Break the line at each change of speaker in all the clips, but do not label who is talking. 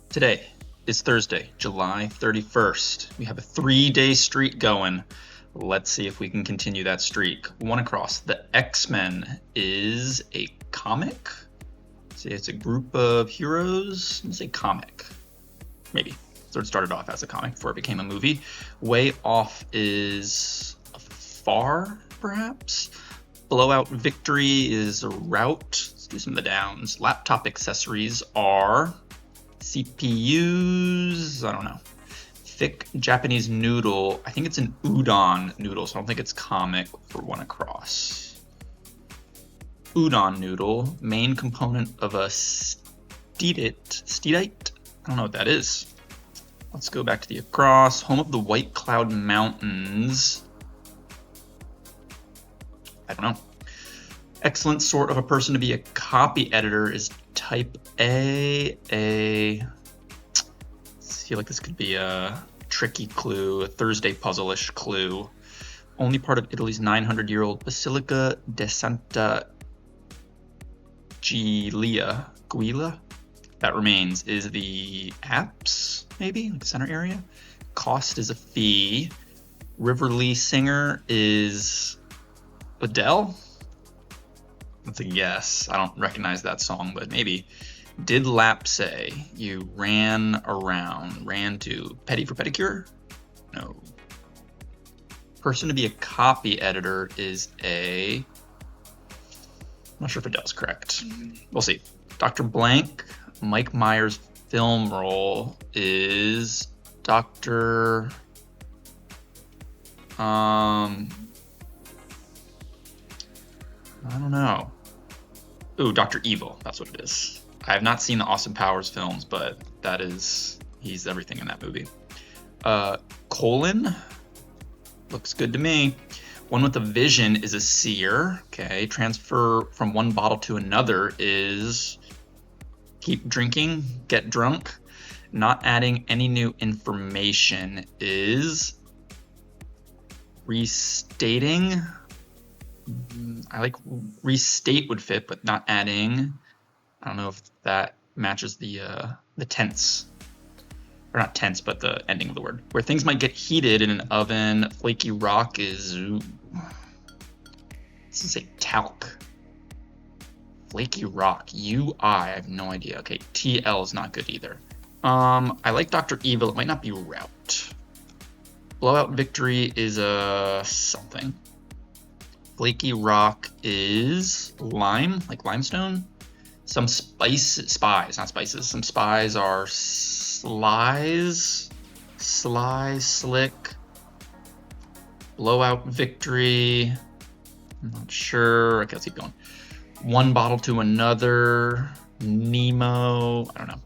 Today is Thursday, July 31st. We have a 3-day streak going. Let's see if we can continue that streak. One across. The X-Men is a comic. See, it's a group of heroes. It's a comic. Maybe. So it started off as a comic before it became a movie. Way Off is far, perhaps. Blowout Victory is a route. Let's do some of the downs. Laptop accessories are CPUs, I don't know. Thick Japanese noodle, I think it's an udon noodle, so I don't think it's comic for one across. Udon noodle, main component of a steatite? I don't know what that is. Let's go back to the across. Home of the White Cloud Mountains. I don't know. Excellent sort of a person to be a copy editor is type A. I feel like this could be a tricky clue, a Thursday puzzle-ish clue. Only part of Italy's 900-year-old Basilica de Santa Giulia that remains is the apse, maybe, like the center area. Cost is a fee. Riverly singer is Adele. That's a guess. I don't recognize that song, but maybe. Did lap say you ran around? Ran to petty for pedicure? No. Person to be a copy editor is a... I'm not sure if Adele's correct. We'll see. Dr. Blank, Mike Myers' film role is Dr. I don't know. Ooh, Dr. Evil, that's what it is. I have not seen the Austin Powers films, but he's everything in that movie. Colon, looks good to me. One with a vision is a seer. Okay, transfer from one bottle to another is keep drinking, get drunk. Not adding any new information is restating. I like restate would fit, but not adding. I don't know if that matches the tense, or not tense, but the ending of the word. Where things might get heated in an oven. Flaky rock is. This is a talc. Flaky rock. UI. I have no idea. Okay, TL is not good either. I like Dr. Evil. It might not be route. Blowout Victory is a something. Flaky rock is lime, like limestone. Some spies, not spices. Some spies are slies, slick. Blowout Victory. I'm not sure. Okay, let's keep going. One bottle to another. Nemo. I don't know.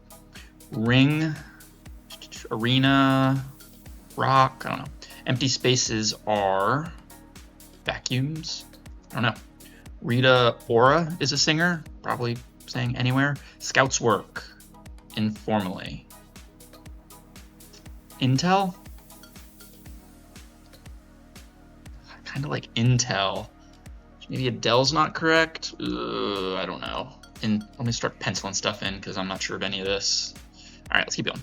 Ring. Arena. Rock. I don't know. Empty spaces are vacuums. I don't know. Rita Ora is a singer, probably sang anywhere. Scouts work informally. Intel? I kind of like Intel. Maybe Adele's not correct. I don't know. Let me start penciling stuff in because I'm not sure of any of this. All right, let's keep going.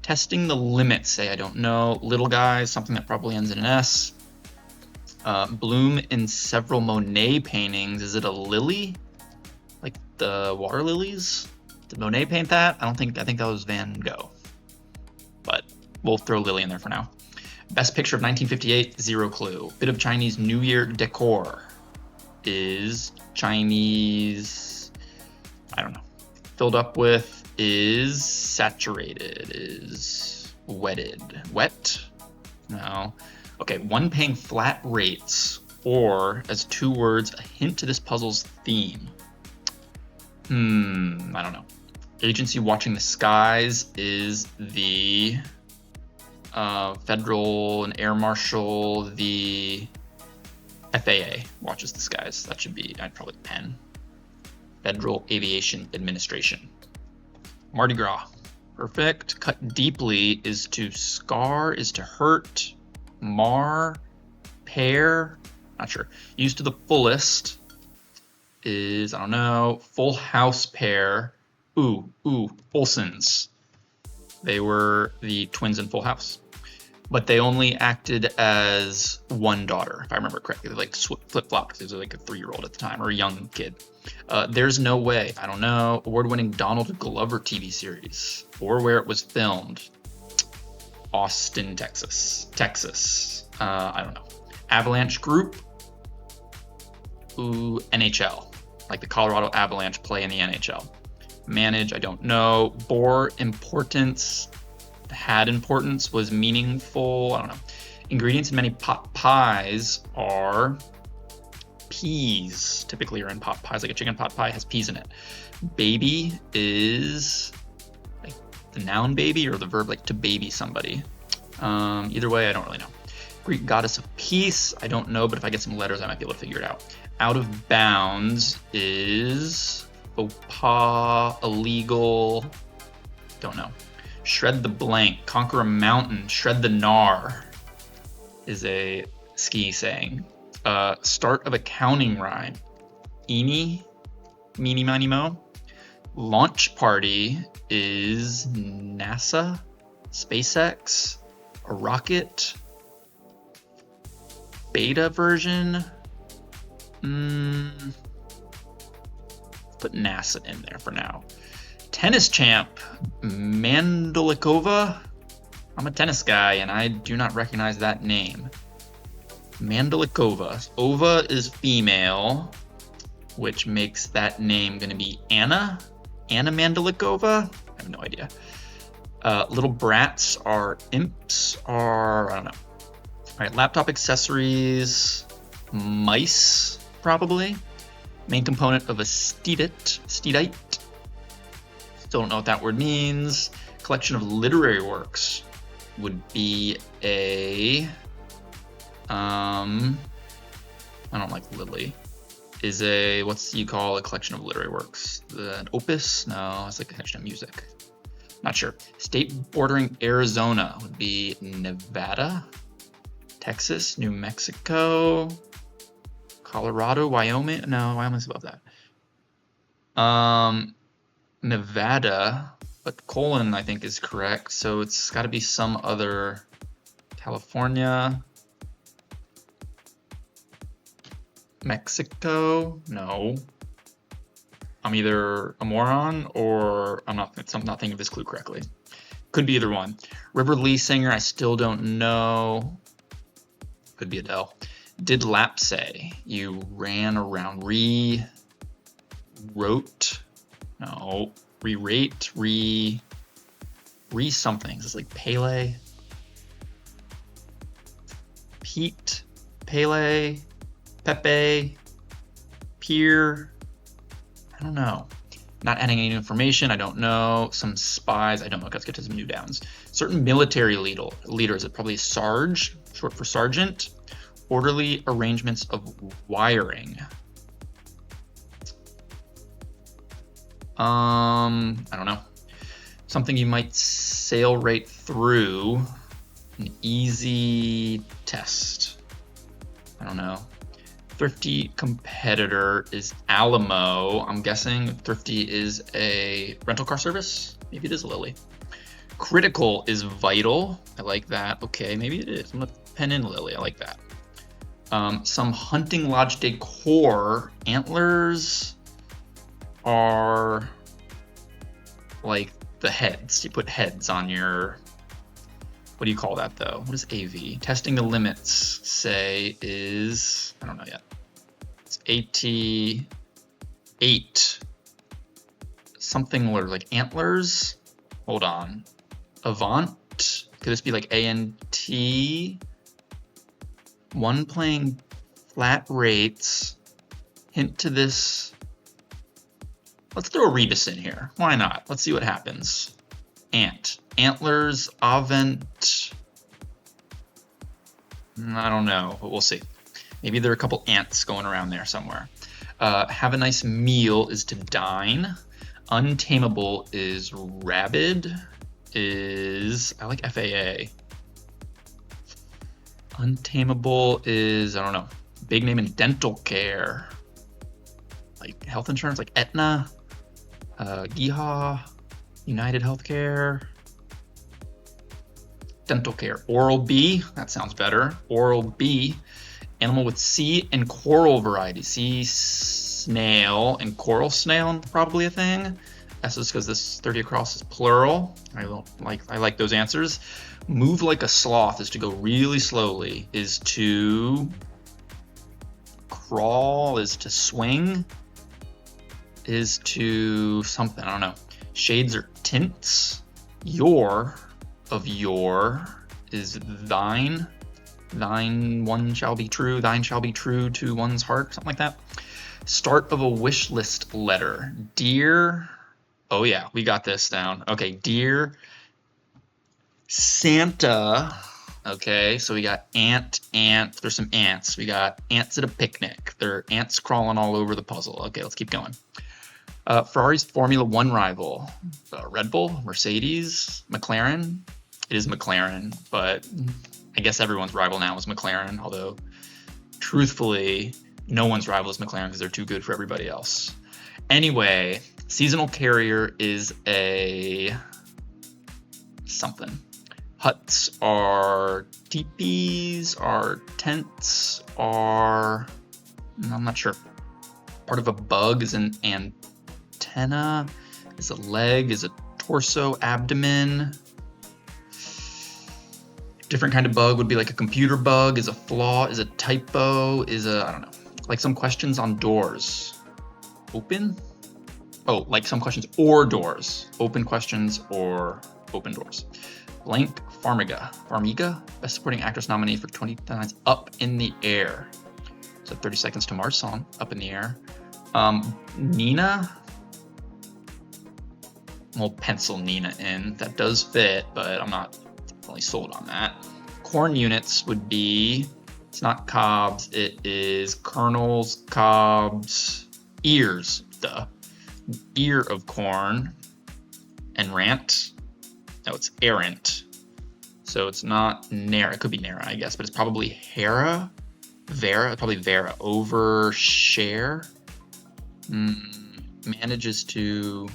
Testing the limits. Say I don't know. Little guys, something that probably ends in an S. Bloom in several Monet paintings. Is it a lily? Like the water lilies? Did Monet paint that? I think that was Van Gogh. But we'll throw Lily in there for now. Best picture of 1958, zero clue. Bit of Chinese New Year decor is Chinese, I don't know. Filled up with is saturated, is wetted. Wet? No. Okay, one paying flat rates, or as two words, a hint to this puzzle's theme. I don't know. Agency watching the skies is the Federal and Air Marshal, the FAA watches the skies. That should be, I'd probably pen. Federal Aviation Administration. Mardi Gras. Perfect. Cut deeply is to scar, is to hurt. Mar, pair, not sure. Used to the fullest is, I don't know, Full House pair. Olsen's. They were the twins in Full House. But they only acted as one daughter, if I remember correctly. They like flip-flopped because they were like a 3-year-old at the time, or a young kid. There's No Way, I don't know. Award-winning Donald Glover TV series, or where it was filmed. Austin, Texas. I don't know. Avalanche Group. Ooh, NHL. Like the Colorado Avalanche play in the NHL. Manage, I don't know. Bore importance. Had importance, was meaningful. I don't know. Ingredients in many pot pies are peas. Typically are in pot pies, like a chicken pot pie has peas in it. Baby is like the noun baby or the verb like to baby somebody. Either way, I don't really know. Greek goddess of peace, I don't know, but if I get some letters, I might be able to figure it out. Out of bounds is faux pas, illegal, don't know. Shred the blank, conquer a mountain, shred the gnar is a ski saying. Start of a counting rhyme. Eeny, meeny, miny, mo. Launch party is NASA, SpaceX, a rocket, beta version. Put NASA in there for now. Tennis champ, Mandalikova. I'm a tennis guy and I do not recognize that name. Mandalikova. Ova is female, which makes that name going to be Anna. Anna Mandalikova? I have no idea. Little brats are imps are, I don't know. All right, laptop accessories, mice, probably. Main component of a steedite. Still don't know what that word means. Collection of literary works would be a, I don't like Lily. Is a, what's you call a collection of literary works? An opus? No, it's like a collection of music. Not sure. State bordering Arizona would be Nevada, Texas, New Mexico, Colorado, Wyoming. No, Wyoming's above that. Nevada, but colon I think is correct, so it's got to be some other. California, Mexico. No, I'm either a moron or I'm not thinking of this clue correctly. Could be either one. River Lee singer, I still don't know. Could be Adele. Did lap say? You ran around. Wrote. No. Re-rate. Re-something. Is this like Pele? Pete. Pele. Pepe. Pier. I don't know. Not adding any information. I don't know. Some spies. I don't know. Let's get to some new downs. Certain military leaders. It probably Sarge, short for sergeant. Orderly arrangements of wiring. I don't know. Something you might sail right through. An easy test. I don't know. Thrifty competitor is Alamo. I'm guessing Thrifty is a rental car service. Maybe it is Lily. Critical is vital. I like that. Okay, maybe it is. I'm gonna pen in Lily. I like that. Some hunting lodge decor. Antlers are like the heads. You put heads on your, what do you call that though? What is AV? Testing the limits, say, is, I don't know yet. It's AT8. Something where like antlers. Hold on. Avant. Could this be like ANT? One playing flat rates. Hint to this. Let's throw a rebus in here. Why not? Let's see what happens. Ant. Antlers. Avent. I don't know, but we'll see. Maybe there are a couple ants going around there somewhere. Have a nice meal is to dine. Untamable is rabid. Is, I like FAA. Untamable is, I don't know. Big name in dental care. Like health insurance, like Aetna, GEHA, United Healthcare. dental care. Oral B, that sounds better. Oral B, animal with sea and coral variety. Sea snail and coral snail, probably a thing. That's just because this 30 across is plural. I like those answers. Move like a sloth is to go really slowly. Is to crawl. Is to swing. Is to something. I don't know. Shades are tints. Your of your is thine. Thine one shall be true. Thine shall be true to one's heart. Something like that. Start of a wish list letter. Dear. Oh yeah, we got this down. Okay, dear Santa. Okay, so we got ant. There's some ants. We got ants at a picnic. There are ants crawling all over the puzzle. Okay, let's keep going. Ferrari's Formula One rival. Red Bull, Mercedes, McLaren. It is McLaren, but I guess everyone's rival now is McLaren, although truthfully, no one's rival is McLaren because they're too good for everybody else. Anyway, seasonal carrier is a something. Huts are teepees, are tents, are, I'm not sure. Part of a bug is an antenna, is a leg, is a torso, abdomen. Different kind of bug would be like a computer bug, is a flaw, is a typo, is a, I don't know. Like some questions on doors. Open? Oh, like some questions or doors. Open questions or open doors. Blank Farmiga, Best Supporting Actress nominee for 2010's Up in the Air. So 30 Seconds to Mars song, Up in the Air. Nina. We'll pencil Nina in. That does fit, but I'm not really sold on that. Corn units would be, it's not cobs, it is kernels, cobs, ears, the ear of corn, and rant. No, it's errant. So it's not Nara. It could be Nara, I guess, but it's probably Hera. Vera, probably Vera. Overshare. Manages to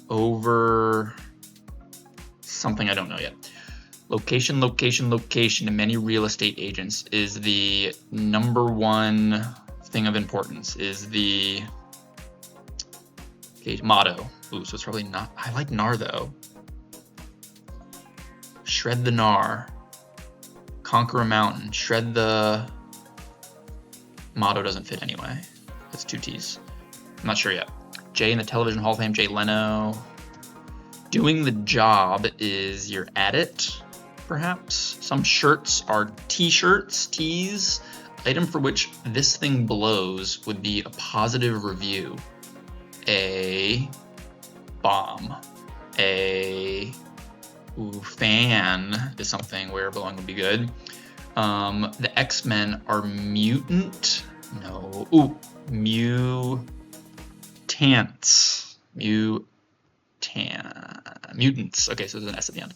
over something I don't know yet. Location to many real estate agents is the number one thing of importance, is the motto. Ooh, so it's probably not. I like NAR though. Shred the NAR. Conquer a mountain. Shred the motto doesn't fit anyway. That's 2 T's. I'm not sure yet. Jay in the Television Hall of Fame, Jay Leno. Doing the job is you're at it, perhaps. Some shirts are t-shirts, tees. Item for which this thing blows would be a positive review. A bomb. A fan is something where blowing would be good. The X-Men are mutant. No. Ooh, mutants. Mutants. Okay, so there's an S at the end.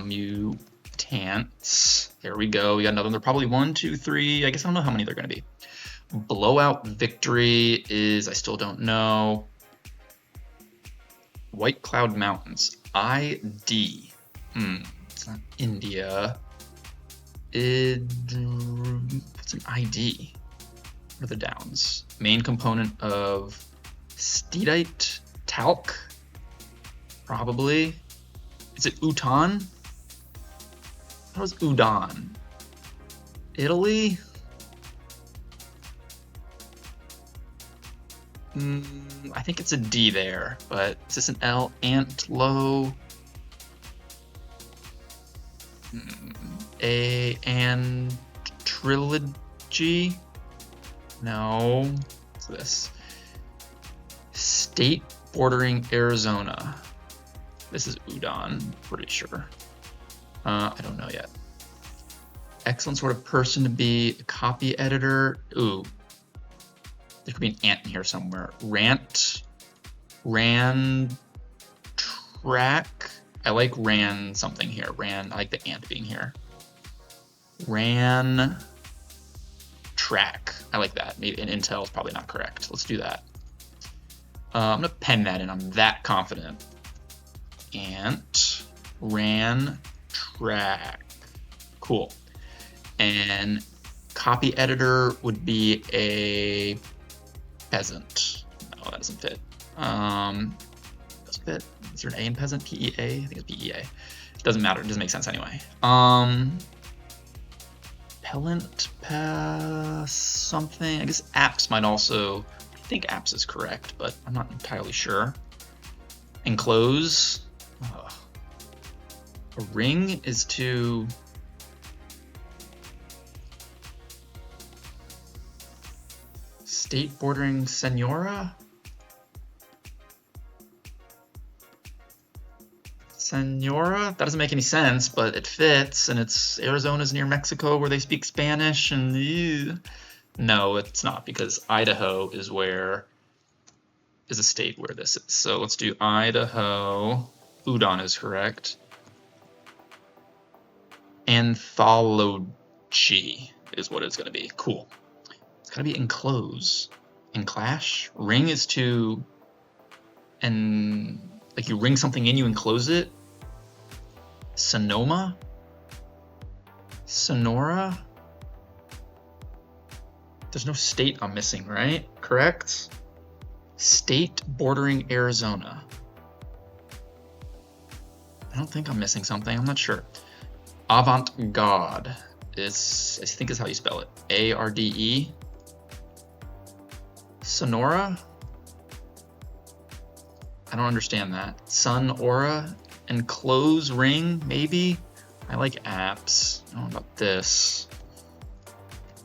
Mutants. There we go. We got another one. They're probably 1, 2, 3. I guess I don't know how many they're going to be. Blowout victory is, I still don't know. White Cloud Mountains. ID. It's not India. What's an ID? What are the downs? Main component of steatite, talc. Probably. Is it Utan? That was Udon. Italy? I think it's a D there, but is this an L? Antlo? And trilogy? No. What's this? State bordering Arizona. This is Udon, pretty sure. I don't know yet. Excellent sort of person to be a copy editor. Ooh. There could be an ant in here somewhere. Ran track. I like ran something here. I like the ant being here. Ran track. I like that. Maybe an Intel is probably not correct. Let's do that. I'm gonna pen that in. I'm that confident. Ant ran track. Cool. And copy editor would be a peasant. No, that doesn't fit. Doesn't fit. Is there an A in peasant? PEA? I think it's PEA. Doesn't matter. It doesn't make sense anyway. Pellant something. I guess apps might also. I think apps is correct, but I'm not entirely sure. Enclose. A ring is to. State bordering Senora? Senora? That doesn't make any sense, but it fits, and it's Arizona's near Mexico where they speak Spanish, and no, it's not, because Idaho is a state where this is. So let's do Idaho. Udon is correct. Anthology is what it's going to be. Cool. It's got to be enclose. Enclash? Ring is to, and like you ring something in, you enclose it. Sonoma? Sonora? There's no state I'm missing, right? Correct? State bordering Arizona. I don't think I'm missing something. I'm not sure. Avant-garde is, I think is how you spell it. A-R-D-E. Sonora? I don't understand that. Sonora? Enclose ring, maybe? I like apps. I don't know about this.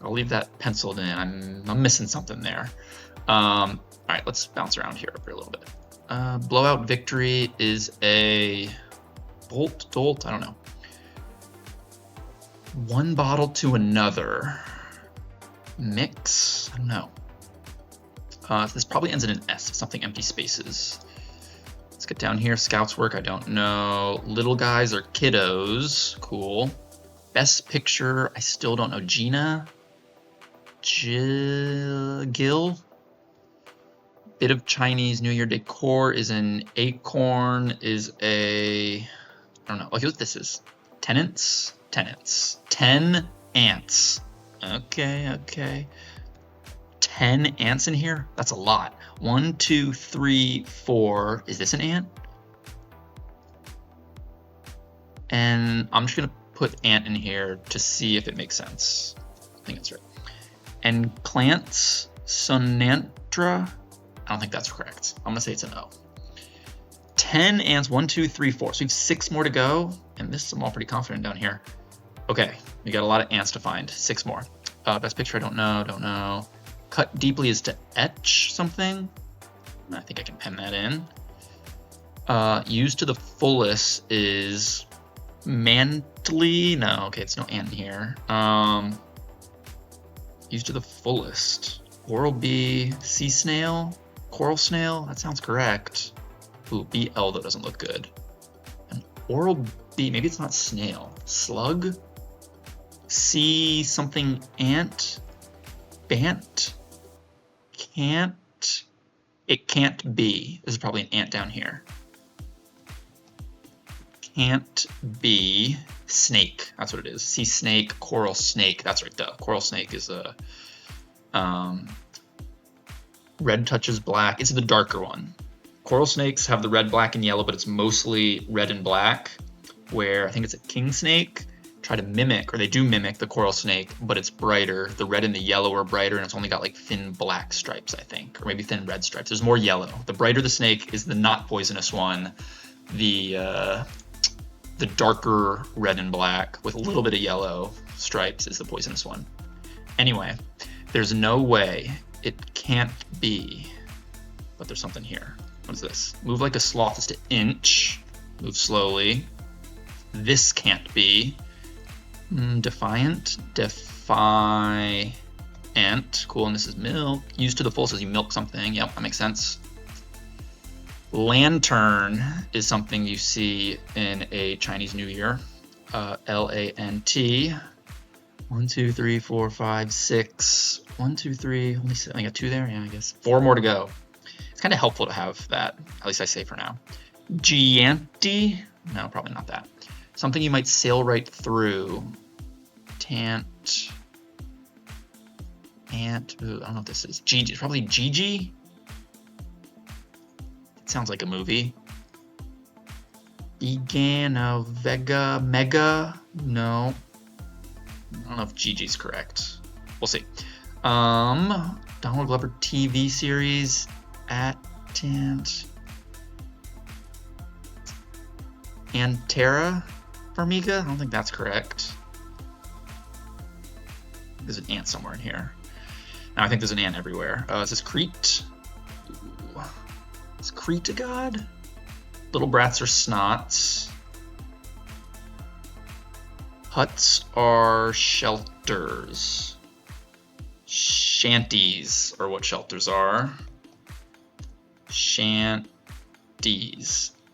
I'll leave that penciled in. I'm missing something there. All right, let's bounce around here for a little bit. Blowout victory is a dolt, I don't know. One bottle to another. Mix, I don't know. This probably ends in an S, something empty spaces. Let's get down here. Scouts work, I don't know. Little guys are kiddos. Cool. Best picture, I still don't know. Gina? Gil? Bit of Chinese New Year decor is an acorn, is a, I don't know. Okay, what this is. Tenants? 10 ants. Okay. 10 ants in here? That's a lot. 1, 2, 3, 4. Is this an ant? And I'm just gonna put ant in here to see if it makes sense. I think that's right. And plants, sonantra. I don't think that's correct. I'm gonna say it's an O. 10 ants, 1, 2, 3, 4. So we have 6 more to go. And this, I'm all pretty confident down here. Okay, we got a lot of ants to find. 6 more. Best picture, I don't know. Cut deeply is to etch something. I think I can pen that in. Used to the fullest is mantly. No, okay, it's no ant in here. Used to the fullest. Oral B, sea snail, coral snail. That sounds correct. Ooh, BL though doesn't look good. An oral B, maybe it's not snail. Slug? Sea something ant? Bant? Can't? It can't be. This is probably an ant down here. Can't be. Snake. That's what it is. Sea snake, coral snake. That's right, duh. Coral snake is a red touches black. It's the darker one. Coral snakes have the red, black, and yellow, but it's mostly red and black, where I think it's a king snake. Try to mimic, or they do mimic the coral snake, but it's brighter. The red and the yellow are brighter, and it's only got like thin black stripes, I think, or maybe thin red stripes. There's more yellow. The brighter the snake is the not poisonous one. The darker red and black with a little bit of yellow stripes is the poisonous one. Anyway, there's no way it can't be, but there's something here. What is this? Move like a sloth is to inch. Move slowly. This can't be. Defiant. Defiant. Cool, and this is milk. Used to the full says you milk something. Yep, that makes sense. Lantern is something you see in a Chinese New Year. L-A-N-T. 1, 2, 3, 4, 5, 6. 1, 2, 3. Only I got 2 there. Yeah, I guess 4 more to go. It's kind of helpful to have that. At least I say for now. Gianti. No, probably not that. Something you might sail right through. Ant. Ooh, I don't know what this is. Gigi. Probably Gigi. It sounds like a movie. Vegan, Vega, Mega. No. I don't know if Gigi's correct. We'll see. Donald Glover TV series. Attant. Antera Farmiga? I don't think that's correct. There's an ant somewhere in here. Now I think there's an ant everywhere. Is this Crete? Ooh. Is Crete a god? Little brats are snots. Huts are shelters. Shanties are what shelters are. Shanties.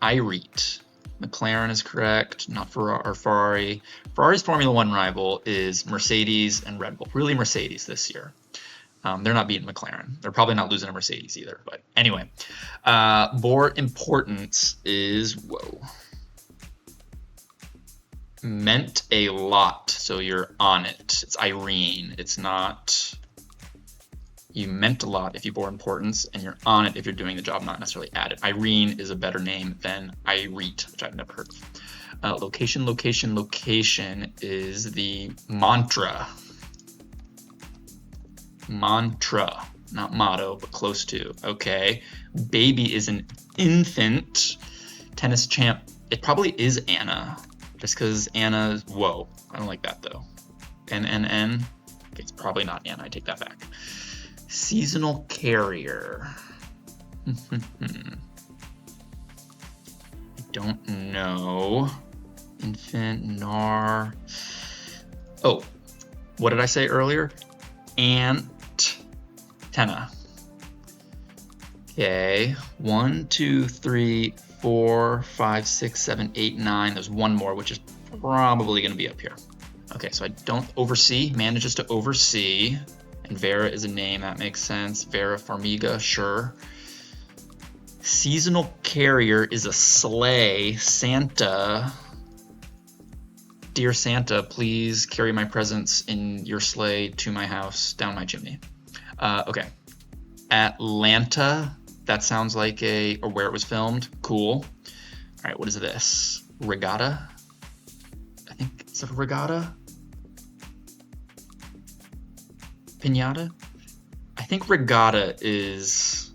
Irete. McLaren is correct, not Ferrari. Ferrari's Formula One rival is Mercedes and Red Bull. Really Mercedes this year. They're not beating McLaren. They're probably not losing a Mercedes either. But anyway, more importance is, whoa. Meant a lot, so you're on it. It's Irene. It's not, you meant a lot if you bore importance, and you're on it if you're doing the job, not necessarily at it. Irene is a better name than Irete, which I've never heard of. Location, location, location is the mantra. Mantra, not motto, but close to. Okay. Baby is an infant. Tennis champ, it probably is Anna, just because Anna's, whoa, I don't like that though. NNN, okay, it's probably not Anna, I take that back. Seasonal carrier. I don't know. Infant, nar. Oh, what did I say earlier? Antenna. Okay, 1, 2, 3, 4, 5, 6, 7, 8, 9. There's one more, which is probably going to be up here. Okay, so I don't oversee, manages to oversee. And Vera is a name, that makes sense. Vera Farmiga, sure. Seasonal carrier is a sleigh. Santa. Dear Santa, please carry my presents in your sleigh to my house, down my chimney. Okay. Atlanta, that sounds like or where it was filmed. Cool. All right, what is this? Regatta? I think, is it a regatta? Pinata? I think regatta is,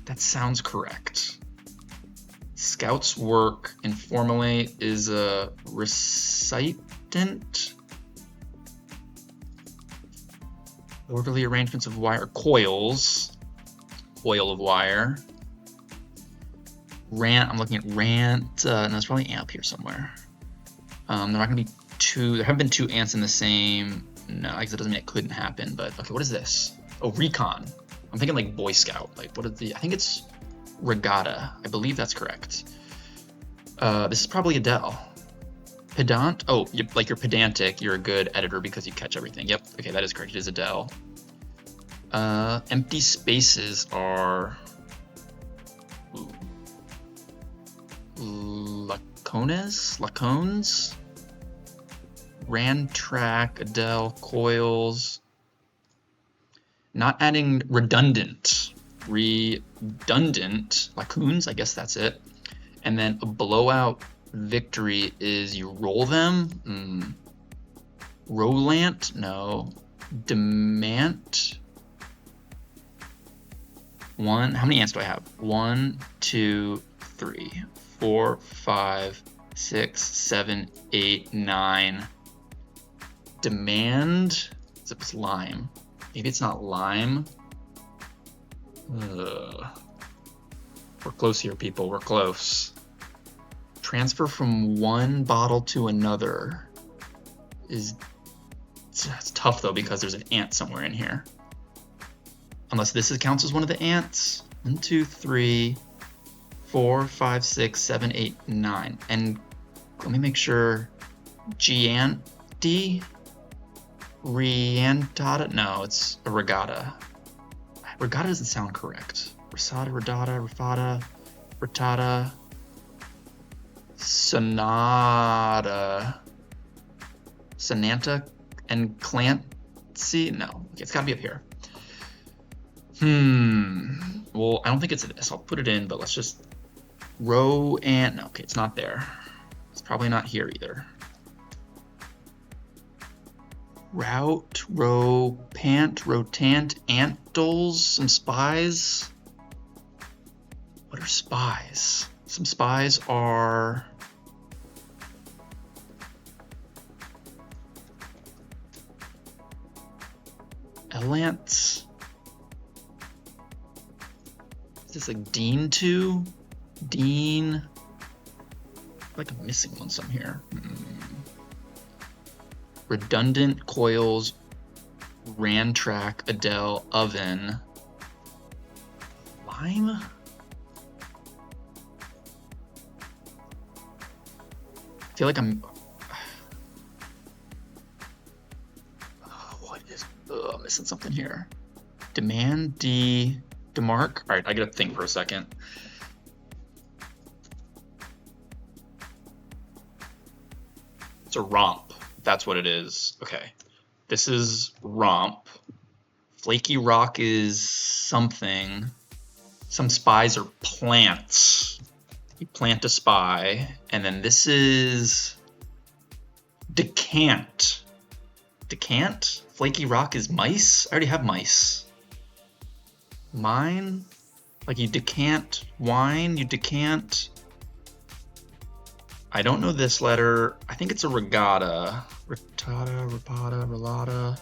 that sounds correct. Scouts work informally is a recitant. Orderly arrangements of wire, coils, coil of wire. Rant, I'm looking at rant, no, it's probably amp here somewhere. They're not gonna be two, there haven't been two ants in the same, no, I guess it doesn't mean it couldn't happen, but okay, what is this? Oh, recon. I'm thinking like Boy Scout, like what is I think it's regatta. I believe that's correct. This is probably Adele. Pedant? Oh, like you're pedantic, you're a good editor because you catch everything. Yep, okay, that is correct, it is Adele. Empty spaces are Lacones? Ran track, Adele, coils. Not adding redundant. Redundant, Lacoons, I guess that's it. And then a blowout victory is you roll them. Rolant, no. Demand. One, how many ants do I have? 1, 2, 3, 4, 5, 6, 7, 8, 9. Demand, as if it's lime. Maybe it's not lime. We're close here, people, we're close. Transfer from one bottle to another is, it's tough though because there's an ant somewhere in here. Unless this counts as one of the ants. 1, 2, 3, 4, 5, 6, 7, 8, 9. And let me make sure. Gianti? Rientata? No, it's a regatta. Regatta doesn't sound correct. Risata, regatta, rifata, frittata. Sonata and Clancy? No, okay, it's gotta be up here. Well, I don't think it's this. I'll put it in, but let's just no, okay, it's not there. It's probably not here either. Route, row, pant, rotant, antles, some spies. What are spies? Some spies are elants. Is this like Dean 2? Dean. I feel like I'm missing one some here. Redundant coils, ran track, Adele, oven, lime. I feel like I'm. What is? I'm missing something here. Demand, demarc. All right, I gotta think for a second. It's a romp. That's what it is. Okay. This is romp. Flaky rock is something. Some spies are plants. You plant a spy. And then this is decant. Decant? Flaky rock is mice? I already have mice. Mine? Like you decant wine, you decant. I don't know this letter. I think it's a regatta. Regatta, rapata, relata.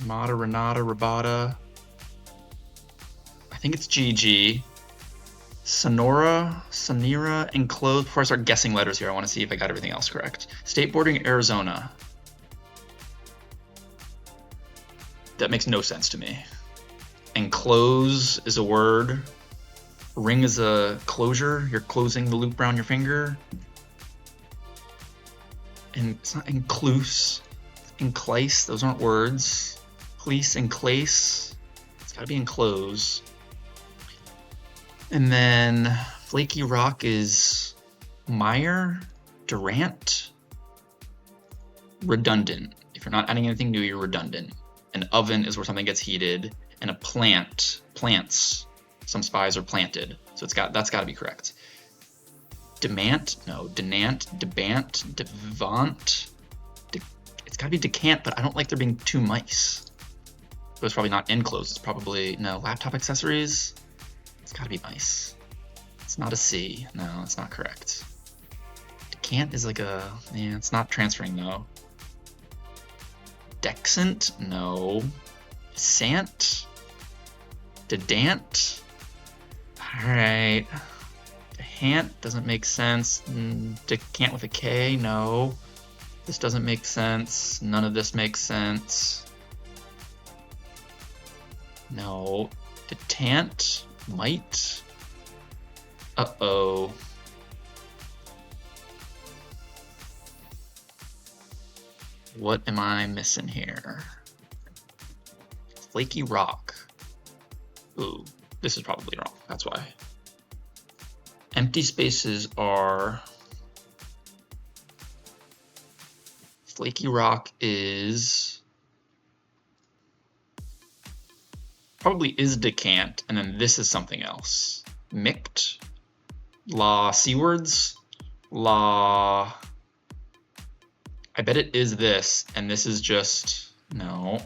Mata, renata, rabata. I think it's GG. Sonora, Sonira, enclosed. Before I start guessing letters here, I want to see if I got everything else correct. State bordering Arizona. That makes no sense to me. Enclose is a word. Ring is a closure. You're closing the loop around your finger. And it's not encluse. Enclase. Those aren't words. Clease, enclase. It's gotta be enclose. And then flaky rock is mire, Durant, redundant. If you're not adding anything new, you're redundant. An oven is where something gets heated, and a plant, plants. Some spies are planted, so that's got to be correct. Demant, no, denant, debant, devant. It's got to be decant, but I don't like there being two mice. But it's probably not enclosed. It's probably no laptop accessories. It's got to be mice. It's not a C. No, it's not correct. Decant is like a it's not transferring though. Dexant, no. Sant, dedant. All right. Dehant doesn't make sense. Decant with a K, no. This doesn't make sense. None of this makes sense. No. Detant, might. Uh-oh. What am I missing here? Flaky rock. Ooh, this is probably wrong. That's why. Empty spaces are... Flaky rock is... Probably is decant, and then this is something else. Mict. La C words. La... I bet it is this, and this is just... No.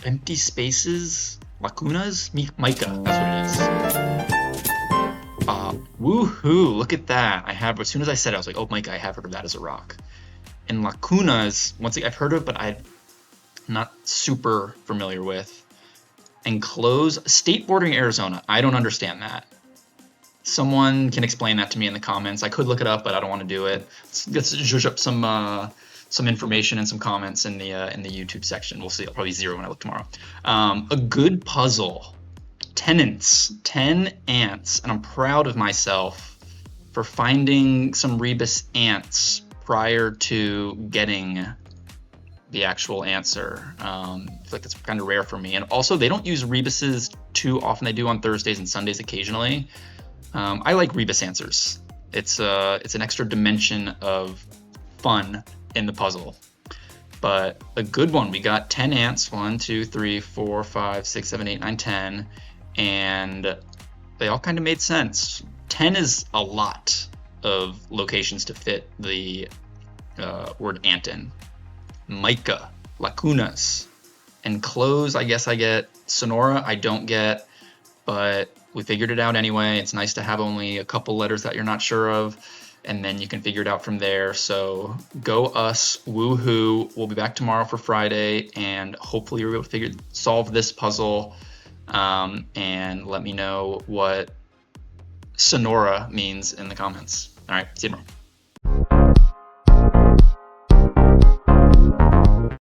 Empty spaces? Lacunas? Mica, that's what it is. Woohoo, look at that. As soon as I said it, I was like, oh, Mica, I have heard of that as a rock. And lacunas, once again, I've heard of it, but I'm not super familiar with. Enclose, state bordering Arizona. I don't understand that. Someone can explain that to me in the comments. I could look it up, but I don't want to do it. Let's zhuzh up some information and some comments in the YouTube section. We'll see. I'll probably zero when I look tomorrow. A good puzzle. Tenants. 10 ants. And I'm proud of myself for finding some rebus ants prior to getting the actual answer. I feel like that's kind of rare for me. And also, they don't use rebuses too often. They do on Thursdays and Sundays occasionally. I like rebus answers. It's an extra dimension of fun in the puzzle. But a good one. We got 10 ants. 1, 2, 3, 4, 5, 6, 7, 8, 9, 10. And they all kind of made sense. 10 is a lot of locations to fit the word ant in. Mica, lacunas, enclose, I guess I get. Sonora, I don't get, but we figured it out anyway. It's nice to have only a couple letters that you're not sure of, and then you can figure it out from there. So go us, woohoo. We'll be back tomorrow for Friday, and hopefully you're able to solve this puzzle, and let me know what Sonora means in the comments. All right, see you tomorrow.